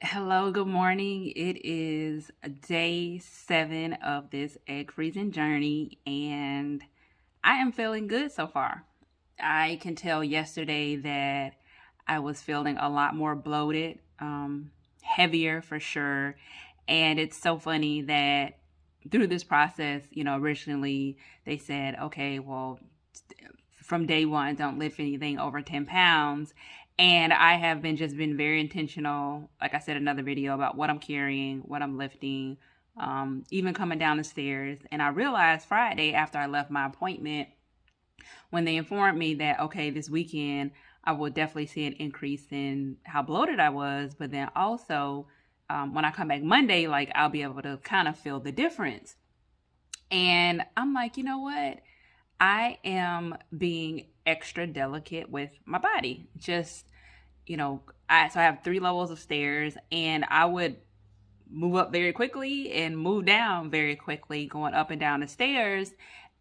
Hello, good morning. It is day 7 of this egg freezing journey, and I am feeling good so far. I can tell yesterday that I was feeling a lot more bloated, heavier for sure. And it's so funny that through this process, originally they said, okay, well, from day one, don't lift anything over 10 pounds. And I have been very intentional, like I said in another video, about what I'm carrying, what I'm lifting, even coming down the stairs. And I realized Friday after I left my appointment, when they informed me that, okay, this weekend I will definitely see an increase in how bloated I was, but then also when I come back Monday, like I'll be able to kind of feel the difference. And I'm like, you know what? I am being extra delicate with my body. Just, so I have 3 levels of stairs, and I would move up very quickly and move down very quickly going up and down the stairs.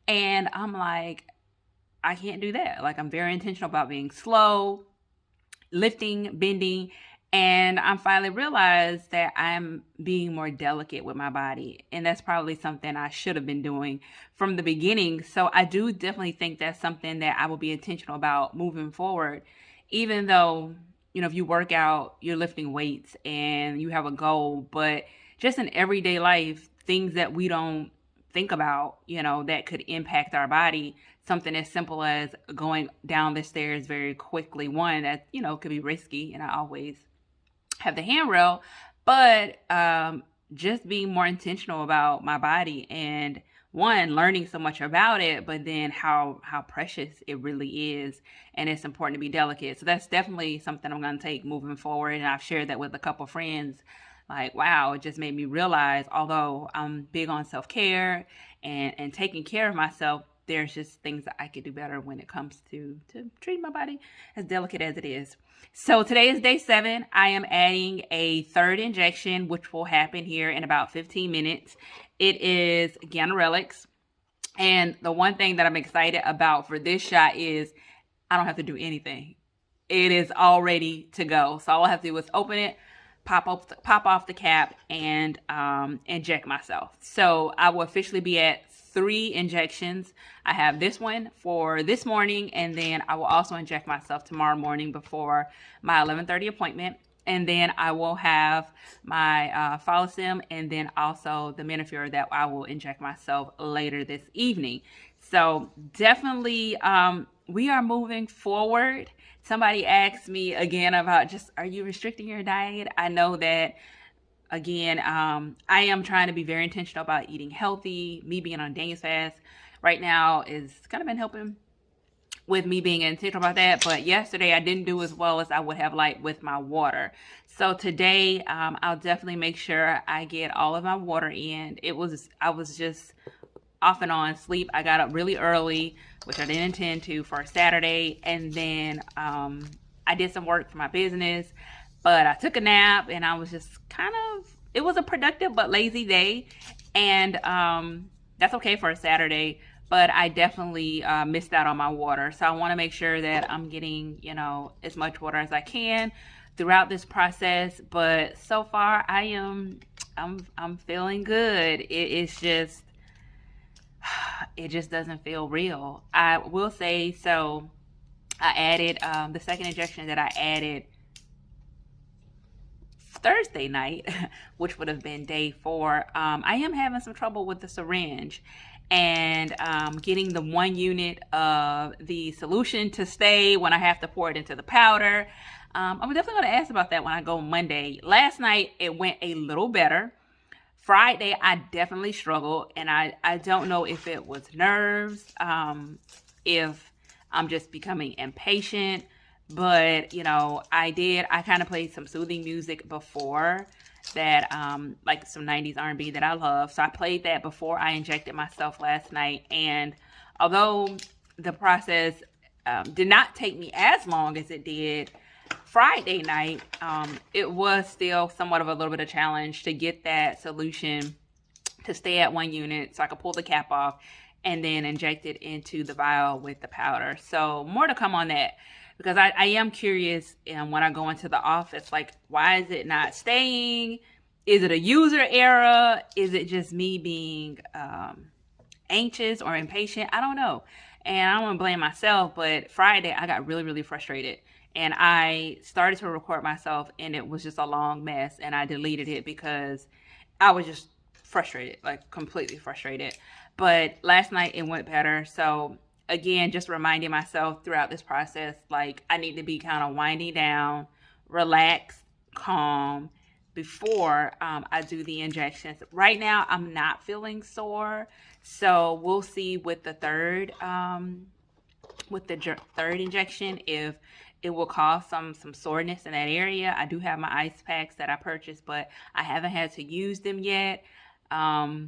And I'm like, I can't do that. Like, I'm very intentional about being slow, lifting, bending, and I finally realized that I'm being more delicate with my body. And that's probably something I should have been doing from the beginning. So I do definitely think that's something that I will be intentional about moving forward. Even though, if you work out, you're lifting weights and you have a goal, but just in everyday life, things that we don't think about, that could impact our body. Something as simple as going down the stairs very quickly. One that, could be risky, and I always have the handrail, but just being more intentional about my body, and one, learning so much about it, but then how precious it really is, and it's important to be delicate. So that's definitely something I'm going to take moving forward, and I've shared that with a couple friends. Like, wow, it just made me realize, although I'm big on self-care and taking care of myself, there's just things that I could do better when it comes to treating my body as delicate as it is. So today is day 7. I am adding a third injection, which will happen here in about 15 minutes. It is ganirelix. And the one thing that I'm excited about for this shot is I don't have to do anything. It is all ready to go. So all I have to do is open it, pop off the cap, and inject myself. So I will officially be at 3 injections. I have this one for this morning, and then I will also inject myself tomorrow morning before my 11:30 appointment. And then I will have my Follistim, and then also the Menopur that I will inject myself later this evening. So definitely, we are moving forward. Somebody asked me again about are you restricting your diet? I know that, again, I am trying to be very intentional about eating healthy. Me being on Daniel's fast right now is kind of been helping with me being intentional about that. But yesterday I didn't do as well as I would have liked with my water. So today I'll definitely make sure I get all of my water in. I was just off and on sleep. I got up really early, which I didn't intend to, for a Saturday. And then I did some work for my business. But I took a nap, and I was just it was a productive but lazy day. And that's okay for a Saturday. But I definitely missed out on my water. So I want to make sure that I'm getting, as much water as I can throughout this process. But so far, I'm feeling good. It just doesn't feel real. I will say, so I added the second injection that I added Thursday night, which would have been day 4. I am having some trouble with the syringe and getting the 1 unit of the solution to stay when I have to pour it into the powder. I'm definitely going to ask about that when I go Monday. Last night, it went a little better. Friday, I definitely struggled, and I don't know if it was nerves, if I'm just becoming impatient, but, I kind of played some soothing music before that, like some 90s R&B that I love. So I played that before I injected myself last night, and although the process did not take me as long as it did Friday night, it was still somewhat of a little bit of challenge to get that solution to stay at 1 unit so I could pull the cap off and then inject it into the vial with the powder. So more to come on that. because I am curious, when I go into the office, like, why is it not staying? Is it a user error? Is it just me being anxious or impatient? I don't know. And I don't want to blame myself, but Friday I got really, really frustrated. And I started to record myself, and it was just a long mess. And I deleted it because I was just frustrated, like completely frustrated. But last night it went better. So, again, just reminding myself throughout this process, like, I need to be kind of winding down, relaxed, calm before I do the injections. Right now, I'm not feeling sore. So we'll see with the third injection if it will cause some soreness in that area. I do have my ice packs that I purchased, but I haven't had to use them yet. I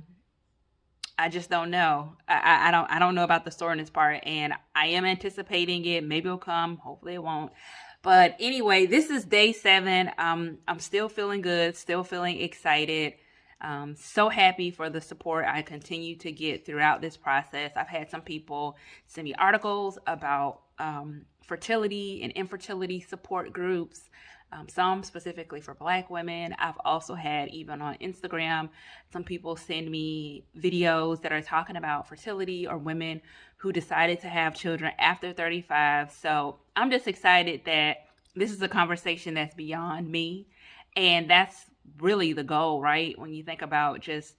just don't know. I don't know about the soreness part, and I am anticipating it. Maybe it'll come. Hopefully it won't. But anyway, this is day 7. I'm still feeling good, still feeling excited. So happy for the support I continue to get throughout this process. I've had some people send me articles about fertility and infertility support groups, some specifically for Black women. I've also had, even on Instagram, some people send me videos that are talking about fertility or women who decided to have children after 35. So I'm just excited that this is a conversation that's beyond me. And that's really the goal, right? When you think about just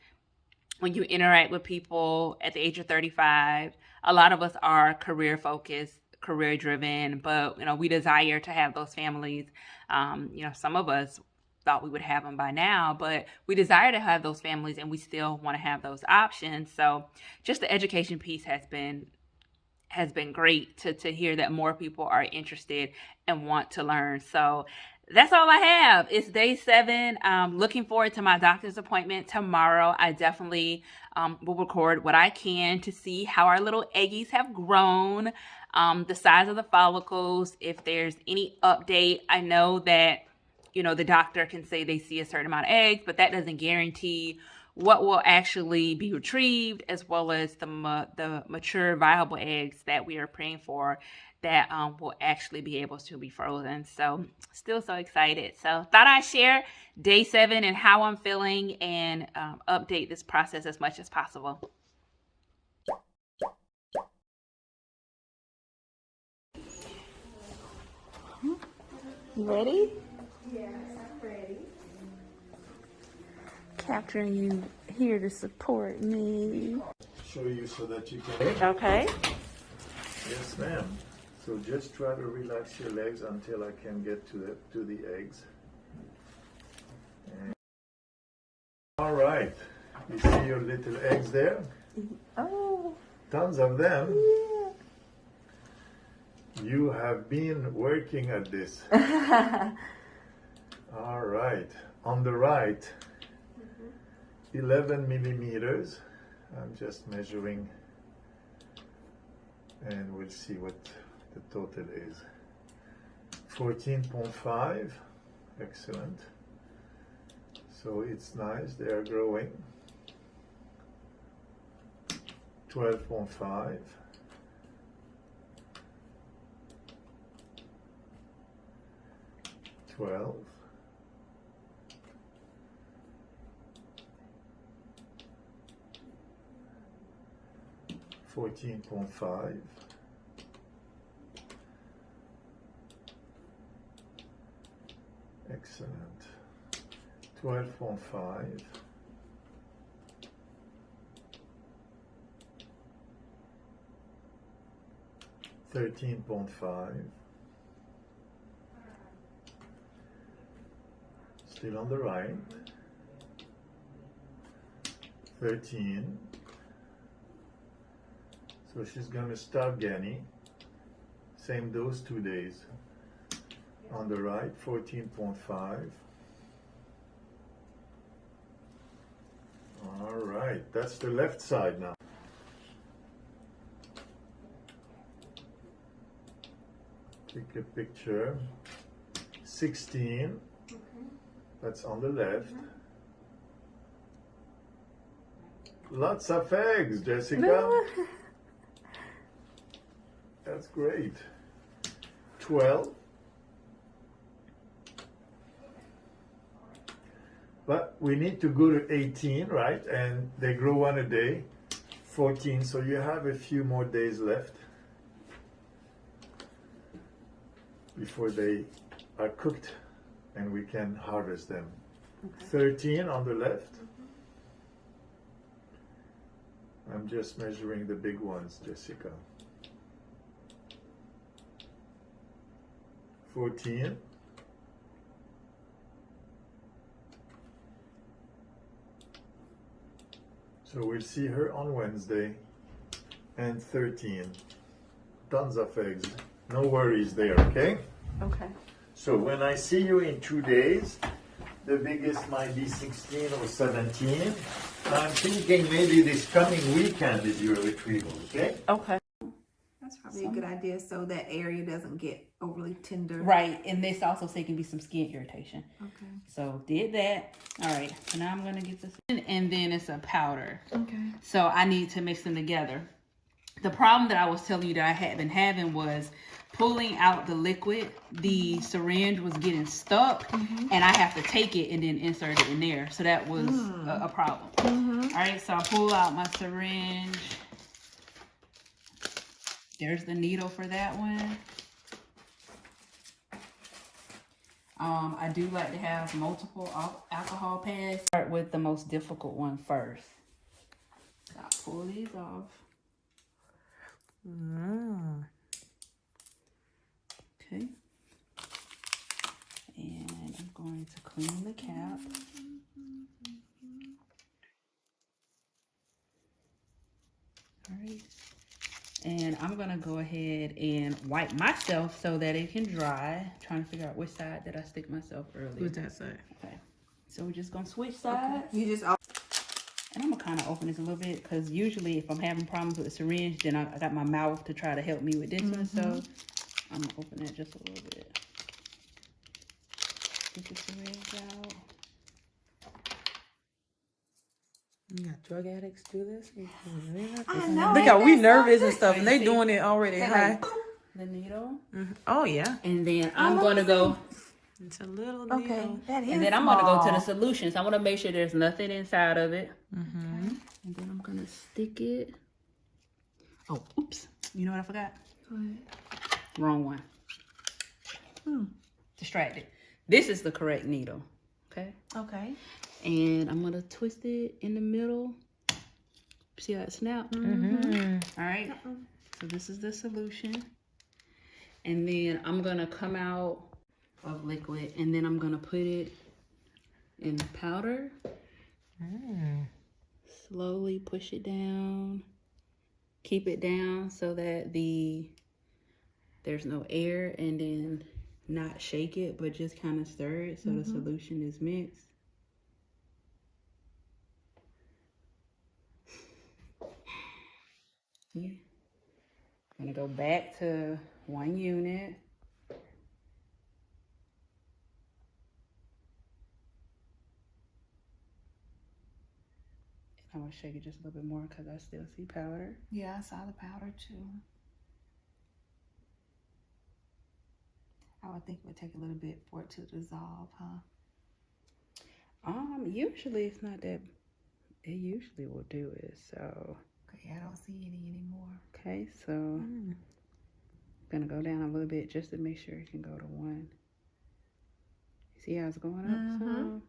when you interact with people at the age of 35, a lot of us are career focused, career driven, but we desire to have those families. Some of us thought we would have them by now, but we desire to have those families, and we still want to have those options. So just the education piece has been great to hear that more people are interested and want to learn. So that's all I have. It's day 7. Looking forward to my doctor's appointment tomorrow. I definitely will record what I can to see how our little eggies have grown, the size of the follicles, if there's any update. I know that, the doctor can say they see a certain amount of eggs, but that doesn't guarantee what will actually be retrieved, as well as the mature viable eggs that we are praying for that will actually be able to be frozen. So still so excited. So thought I'd share day 7 and how I'm feeling, and update this process as much as possible. Ready? Yes, I'm ready. Capturing you here to support me. Show you so that you can. Okay. Yes, ma'am. So just try to relax your legs until I can get to the eggs. And all right. You see your little eggs there? Oh. Tons of them. Yeah. You have been working at this. All right. On the right, 11 millimeters. I'm just measuring, and we'll see what the total is. 14.5. Excellent. So it's nice. They are growing. 12.5. 12. 14.5. 12.5. 13.5. Still on the right. 13. So she's going to stop getting. Same dose 2 days. On the right, 14.5. All right, that's the left side now. Take a picture. 16. That's on the left. Lots of eggs, Jessica. That's great. 12. But we need to go to 18, right? And they grow one a day. 14, so you have a few more days left before they are cooked and we can harvest them. Okay. 13 on the left. I'm just measuring the big ones, Jessica. 14. So we'll see her on Wednesday. And 13. Tons of eggs. No worries there, okay? Okay. So when I see you in 2 days, the biggest might be 16 or 17. I'm thinking maybe this coming weekend is your retrieval, okay? Okay. That's probably a good idea so that area doesn't get overly tender. Right, and this also say can be some skin irritation. Okay. So did that. All right, so now I'm gonna get this in, and then it's a powder. Okay. So I need to mix them together. The problem that I was telling you that I had been having was pulling out the liquid. The syringe was getting stuck, and I have to take it and then insert it in there. So that was a problem. All right, so I pull out my syringe. There's the needle for that one. I do like to have multiple alcohol pads. Start with the most difficult one first. So I'll pull these off. Okay. And I'm going to clean the cap. All right. And I'm going to go ahead and wipe myself so that it can dry. I'm trying to figure out which side did I stick myself earlier. Who's that side? Okay. So we're just going to switch sides. Okay. You just... And I'm going to kind of open this a little bit because usually if I'm having problems with the syringe, then I got my mouth to try to help me with this one. So I'm going to open it just a little bit. Get the syringe out. Yeah, drug addicts do this. I know. Look how we nervous and stuff, and they doing it already. Like, the needle. Oh yeah. And then I'm gonna go. It's a little needle. Okay, that is And then I'm small. gonna go to the solution. So I want to make sure there's nothing inside of it. Okay. And then I'm gonna stick it. Oh, oops! You know what I forgot? Wrong one. Distracted. This is the correct needle. Okay. Okay. And I'm gonna twist it in the middle. See how it snaps? All right. So this is the solution. And then I'm gonna come out of liquid, and then I'm gonna put it in the powder. Slowly push it down. Keep it down so that there's no air, and then not shake it, but just kind of stir it so the solution is mixed. Yeah. I'm gonna go back to 1 unit. I'm gonna shake it just a little bit more because I still see powder. Yeah, I saw the powder too. I would think it would take a little bit for it to dissolve, huh? Usually it's not that. It usually will do it. So. Okay, I don't see any anymore. Okay, so I'm gonna go down a little bit just to make sure it can go to 1. See how it's going up? So.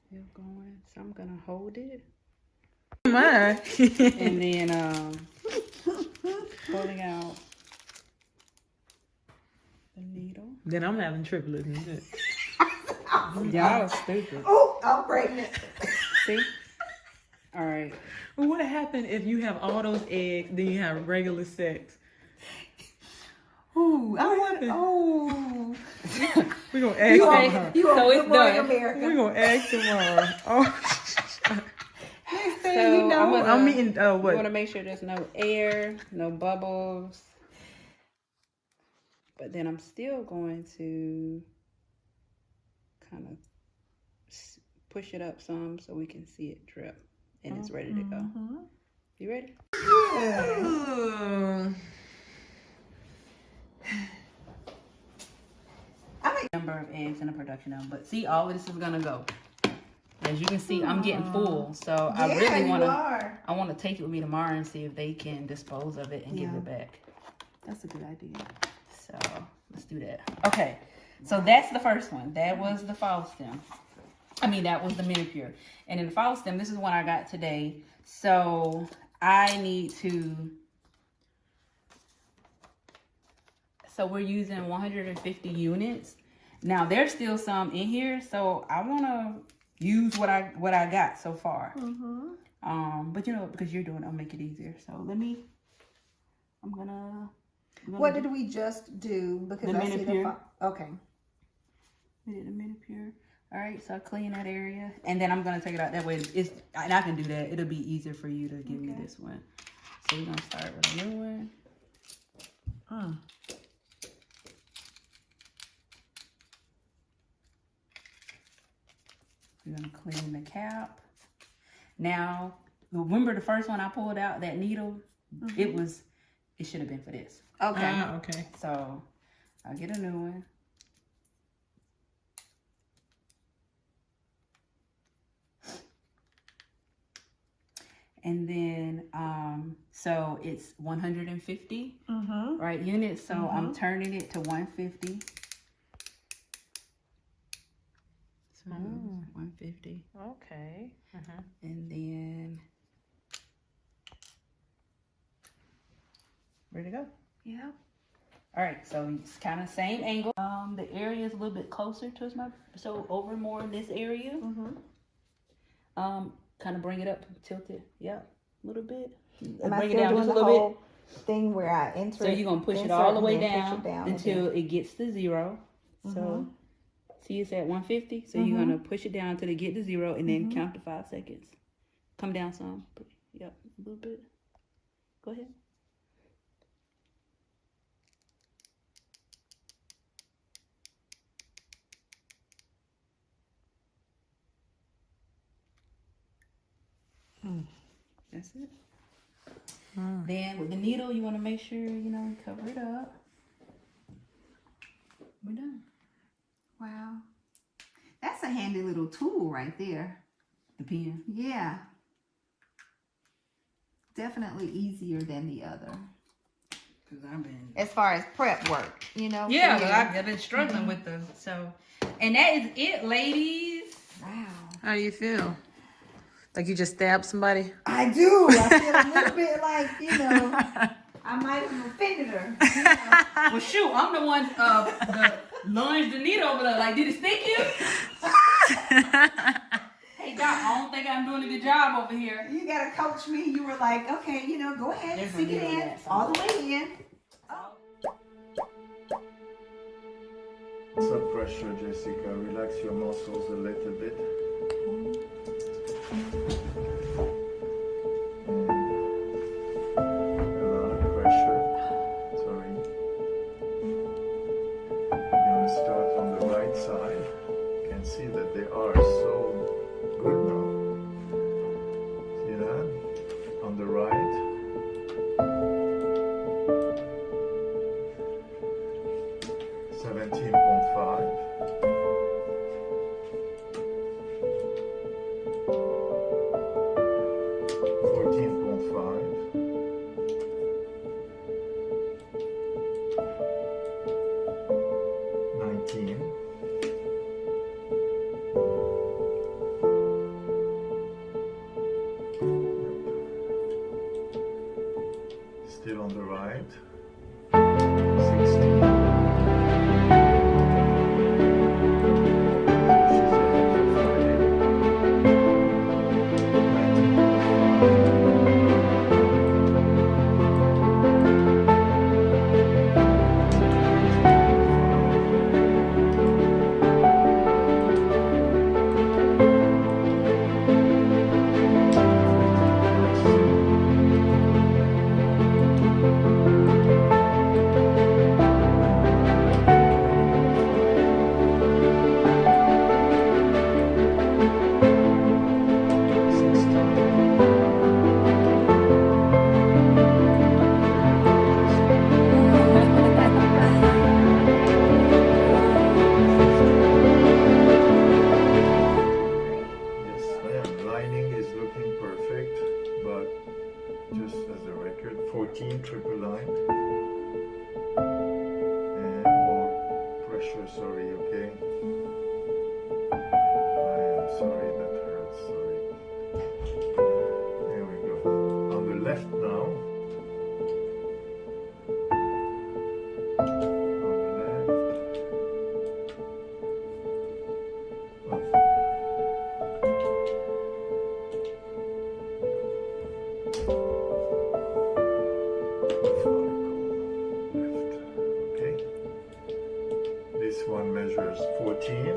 Still going. So I'm gonna hold it. Mine. And then pulling out the needle. Then I'm having triplets. Y'all stupid. Oh, I'm pregnant. See? All right. Well, what happened if you have all those eggs, then you have regular sex? Ooh, I want. Oh, We're gonna ask tomorrow. you So are it's good morning, done. America. We're gonna ask tomorrow. Oh. Next thing So you know, I'm eating. I want What? to make sure there's no air, no bubbles. But then I'm still going to kind of push it up some so we can see it drip and it's ready to go. You ready? Ooh. Number of eggs in the production of, but see, all of this is gonna go. As you can see, I'm getting full, so I really want to. I want to take it with me tomorrow and see if they can dispose of it and give it back. That's a good idea. So let's do that. Okay, so that's the first one. That was the fall stem. I mean, that was the mini pure. And in the fall stem, this is one I got today. So I need to. So we're using 150 units. Now there's still some in here, so I want to use what I got so far. But you know, because you're doing it, I'll make it easier. So let me. I'm gonna What did we just do? Because The I see Menopur. okay. We did the mini pure. All right, so I clean that area, and then I'm gonna take it out. That way, and I can do that. It'll be easier for you to give me this one. So we're gonna start with a new one. We're gonna clean the cap. Now, remember the first one I pulled out, that needle? It should have been for this. Okay. Okay. So I'll get a new one. And then, so it's 150, right, units. So I'm turning it to 150. So 150. Okay. And then, where'd it go? Yeah. All right, so it's kind of same angle. The area is a little bit closer to my, so over more in this area. Kind of bring it up, tilt it, yeah, a little bit. Am I Bring it still down doing just a the little whole bit. thing where I enter? So you're gonna push it all the way down, until it gets to 0. So see, it's at 150. So you're gonna push it down until it get to 0, and then count to 5 seconds. Come down some. Yep, a little bit. Go ahead. That's it. Then with the needle, you want to make sure, you know, cover it up. We're done. Wow. That's a handy little tool right there. The pen. Yeah. Definitely easier than the other. Because I've been. As far as prep work, you know? Yeah, but I've been struggling with the, so. And that is it, ladies. Wow. How do you feel? Like you just stabbed somebody? I do. I feel a little bit like, you know, I might have offended her. You know? Well, shoot, I'm the one the lunged the needle over there. Like, did it stick you? Hey, Doc, I don't think I'm doing a good job over here. You gotta coach me. You were like, okay, you know, go ahead, There's stick a it needle in, there all the way in. Some pressure, Jessica. Relax your muscles a little bit. A lot of pressure. Sorry. You're going to start on the right side. You can see that they are so good now. See that? On the right. Still on the right. 16. pressure, sorry, okay? I am sorry, that hurts, sorry. There we go. On the left now. On the left. Up. Left. Okay. This one measures 14.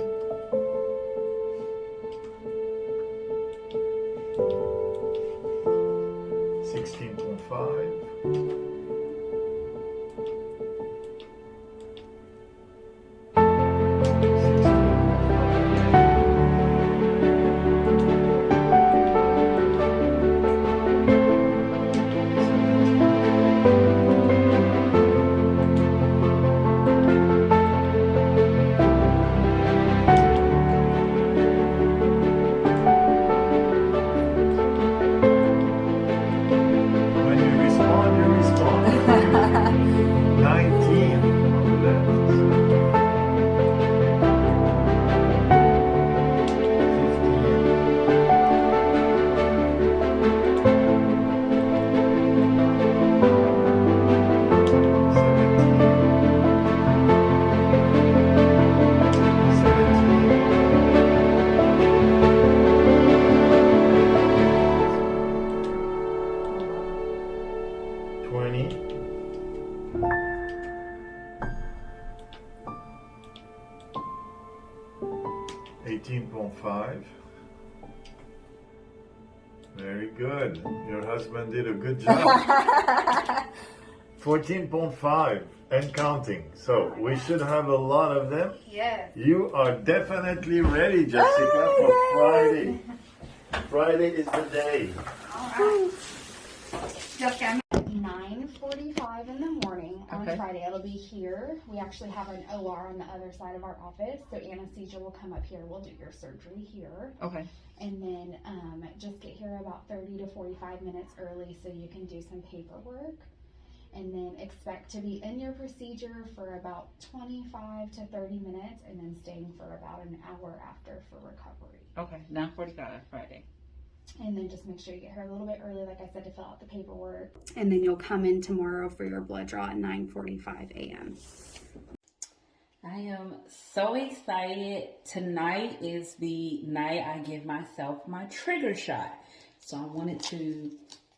16.5. 19 on the left. 20. 18.5. Very good. Your husband did a good job. 14.5 and counting. So we should have a lot of them. Yes. You are definitely ready, Jessica, for Friday. Friday is the day. Jessica, 9:45 in the morning on Okay. Friday. It'll be here. We actually have an OR on the other side of our office, so anesthesia will come up here. We'll do your surgery here, Okay. and then just get here about 30 to 45 minutes early so you can do some paperwork. And then expect to be in your procedure for about 25 to 30 minutes, and then staying for about an hour after for recovery. Okay. 9:45 Friday. And then just make sure you get here a little bit early, like I said, to fill out the paperwork. And then you'll come in tomorrow for your blood draw at 9:45 a.m. I am so excited. Tonight is the night I give myself my trigger shot. So I wanted to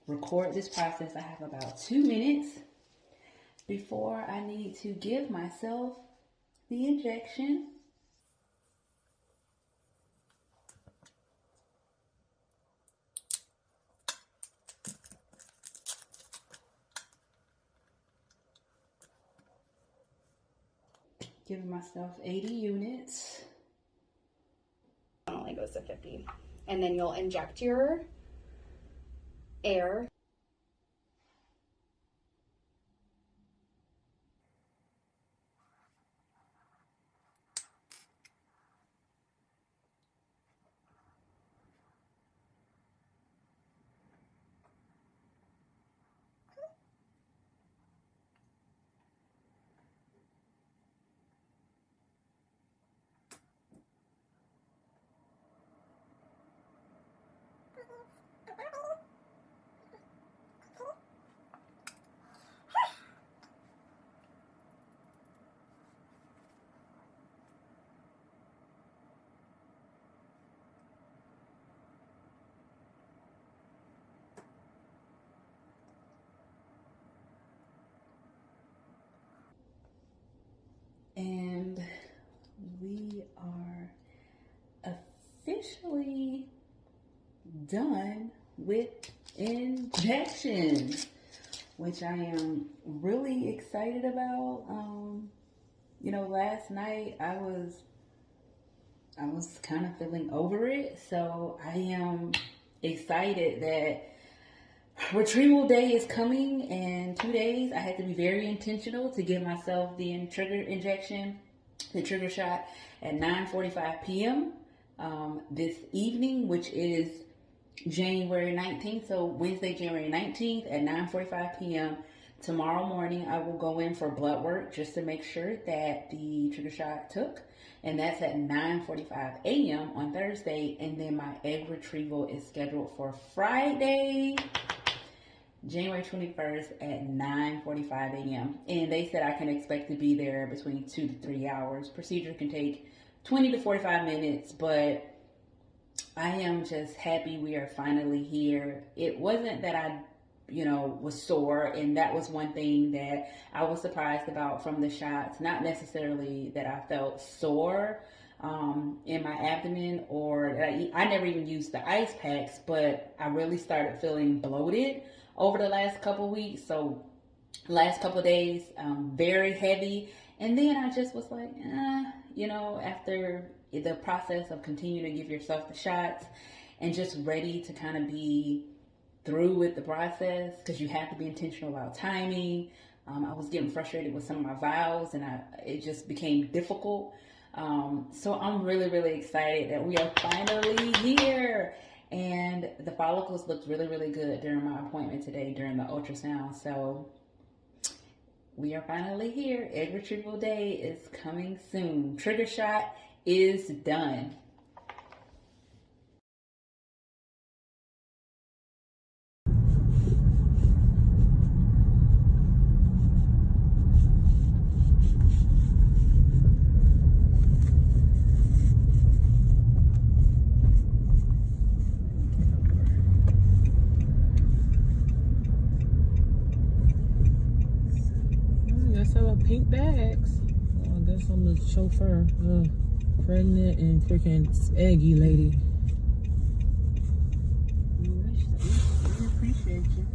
record this process. I have about 2 minutes before I need to give myself the injection. Giving myself 80 units. It only goes to 50. And then you'll inject your air. And we are officially done with injections, which I am really excited about. Last night I was kind of feeling over it, so I am excited that retrieval day is coming in 2 days. I had to be very intentional to give myself the trigger injection, the trigger shot at 9:45 p.m. This evening, which is January 19th. So Wednesday, January 19th at 9:45 p.m. Tomorrow morning, I will go in for blood work just to make sure that the trigger shot took, and that's at 9:45 a.m. on Thursday. And then my egg retrieval is scheduled for Friday, January 21st at 9:45 a.m. And they said I can expect to be there between 2 to 3 hours. Procedure can take 20 to 45 minutes, but I am just happy we are finally here. It wasn't that I was sore, and that was one thing that I was surprised about from the shots. Not necessarily that I felt sore in my abdomen, or that I never even used the ice packs, but I really started feeling bloated over the last couple weeks. So last couple days, very heavy. And then I just was like, after the process of continuing to give yourself the shots and just ready to kind of be through with the process, because you have to be intentional about timing. I was getting frustrated with some of my vows, and it just became difficult. So I'm really, really excited that we are finally here. And the follicles looked really, really good during my appointment today during the ultrasound. So we are finally here. Egg retrieval day is coming soon. Trigger shot is done. Got some pink bags. Oh, I guess I'm the chauffeur. Pregnant and freaking eggy lady. We appreciate you.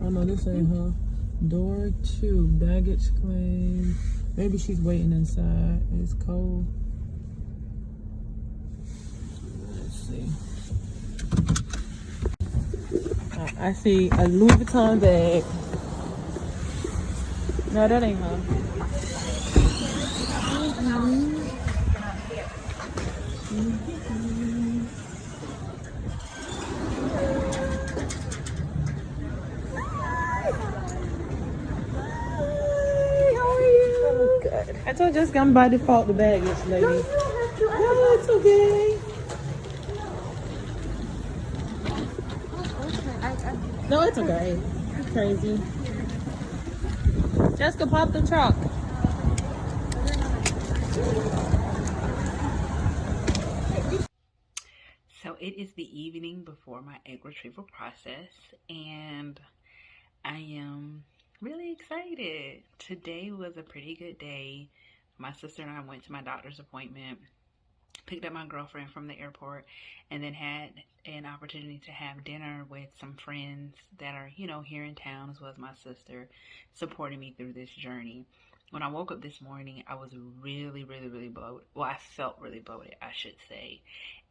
Oh no, this ain't her. Door 2, baggage claim. Maybe she's waiting inside. It's cold. Let's see. I see a Louis Vuitton bag. No, that ain't her. Good. I told you just come by default the baggage lady. No, you don't have to. No, it's okay. No, it's okay. You're crazy. Jessica, pop the truck. So it is the evening before my egg retrieval process, and I am really excited. Today was a pretty good day. My sister and I went to my doctor's appointment, picked up my girlfriend from the airport, and then had an opportunity to have dinner with some friends that are, here in town, as well as my sister, supporting me through this journey. When I woke up this morning, I was really, really, really bloated. Well, I felt really bloated, I should say.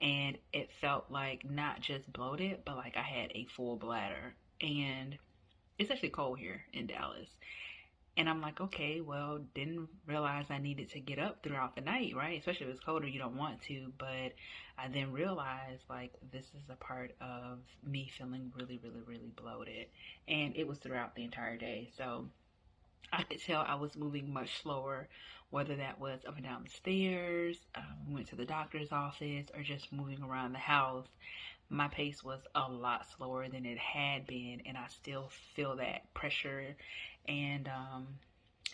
And it felt like not just bloated, but like I had a full bladder. And it's actually cold here in Dallas. And I'm like, okay, well, didn't realize I needed to get up throughout the night, right? Especially if it's colder, you don't want to. But I then realized, like, this is a part of me feeling really, really, really bloated. And it was throughout the entire day. So I could tell I was moving much slower, whether that was up and down the stairs, went to the doctor's office, or just moving around the house. My pace was a lot slower than it had been, and I still feel that pressure and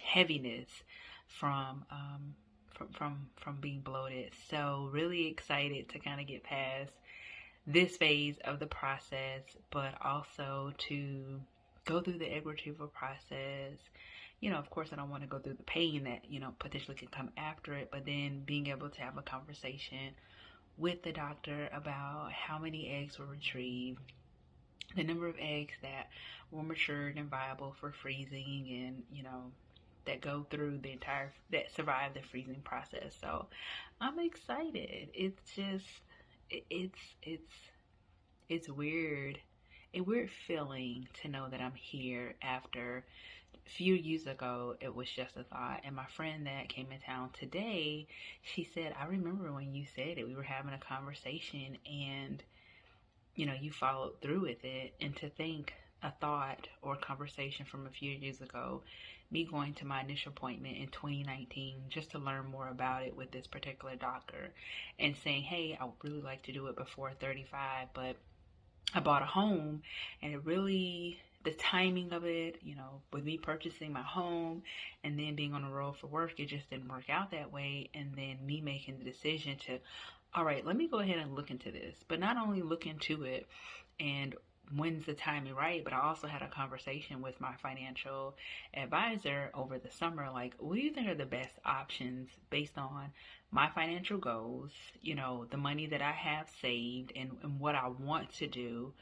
heaviness from being bloated. So really excited to kind of get past this phase of the process, but also to go through the egg retrieval process. Of course, I don't want to go through the pain that potentially can come after it, but then being able to have a conversation with the doctor about how many eggs were retrieved, the number of eggs that were matured and viable for freezing, and that go through that survive the freezing process. So I'm excited. It's just it's weird, a weird feeling to know that I'm here after a few years ago. It was just a thought. And my friend that came in town today, she said, I remember when you said it. We were having a conversation, and you followed through with it. And to think a thought or conversation from a few years ago, me going to my initial appointment in 2019 just to learn more about it with this particular doctor and saying, hey, I would really like to do it before 35, but I bought a home, and it really, the timing of it, with me purchasing my home and then being on the road for work, it just didn't work out that way. And then me making the decision to, all right, let me go ahead and look into this. But not only look into it and when's the timing right, but I also had a conversation with my financial advisor over the summer. Like, what do you think are the best options based on my financial goals, the money that I have saved and what I want to do?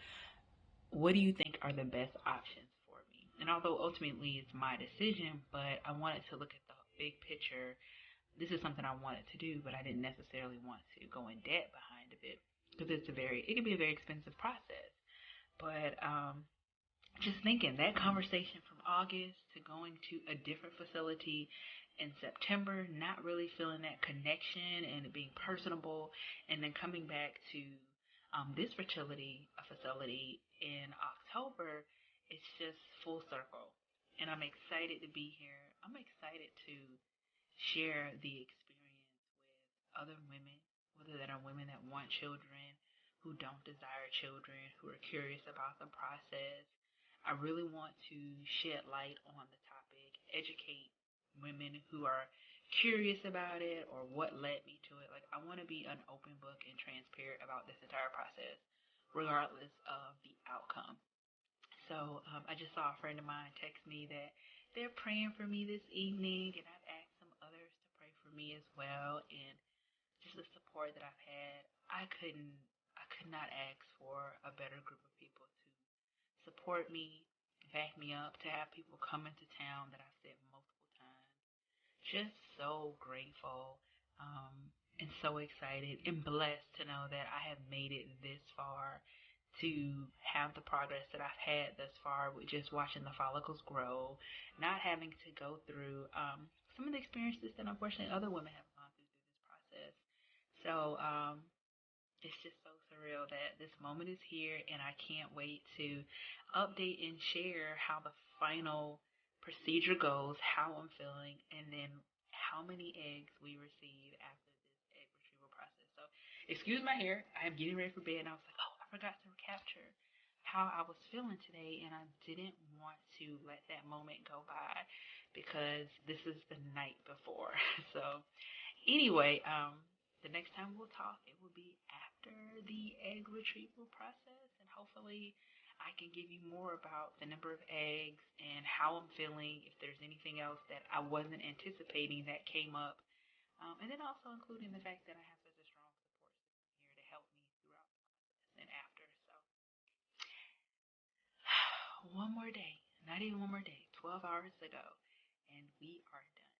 What do you think are the best options for me? And although ultimately it's my decision, but I wanted to look at the big picture. This is something I wanted to do, but I didn't necessarily want to go in debt behind it because it can be a very expensive process. But just thinking that conversation from August to going to a different facility in September, not really feeling that connection and it being personable, and then coming back to this fertility facility in October, it's just full circle. And I'm excited to be here. I'm excited to share the experience with other women, whether that are women that want children, who don't desire children, who are curious about the process. I really want to shed light on the topic, educate women who are curious about it or what led me to it. Like, I want to be an open book and transparent about this entire process, regardless of the outcome. So I just saw a friend of mine text me that they're praying for me this evening, and I've asked some others to pray for me as well. And just the support that I've had, I could not ask for a better group of people to support me, back me up, to have people come into town that I've said multiple times. Just so grateful, and so excited and blessed to know that I have made it this far, to have the progress that I've had thus far with just watching the follicles grow, not having to go through some of the experiences that unfortunately other women have gone through this process. So it's just so surreal that this moment is here, and I can't wait to update and share how the final procedure goes, how I'm feeling, and then how many eggs we receive after this egg retrieval process. So, excuse my hair. I am getting ready for bed, and I was like, oh, I forgot to capture how I was feeling today, and I didn't want to let that moment go by because this is the night before. So, anyway, the next time we'll talk, it will be after the egg retrieval process, and hopefully I can give you more about the number of eggs and how I'm feeling, if there's anything else that I wasn't anticipating that came up, and then also including the fact that I have such a strong support system here to help me throughout the process and after. So, one more day, not even one more day, 12 hours to go, and we are done.